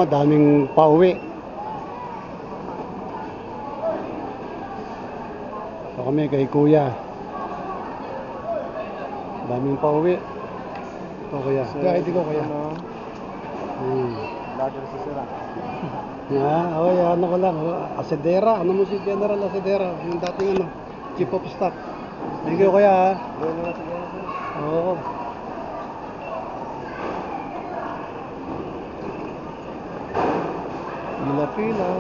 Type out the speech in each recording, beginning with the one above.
Daming pauwi. So kami kay kuya. Daming pauwi. Ito kuya. Kaya hindi ko kuya. Vlogger si Sira. Ano ko lang. Asedera. Ano mo si General Asedera? Yung dating Chief of Staff. Thank you kuya. Oo. Pila-pila.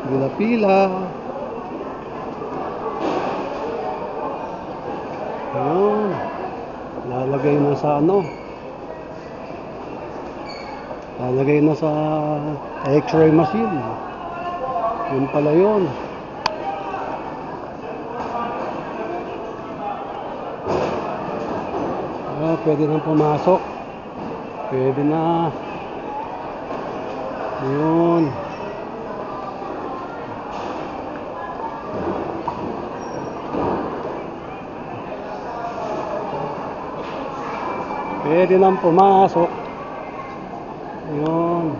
Pila-pila. Ayun. Lalagay na sa lalagay na sa X-ray machine. Yun pala yun. Pwede nang pumasok. Pwede na. Ayun. Pwede nang pumasok. Ayun.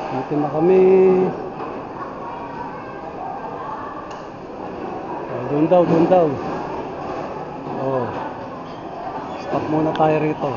Dito na kami. Doon daw. Oh. Stop muna tayo rito.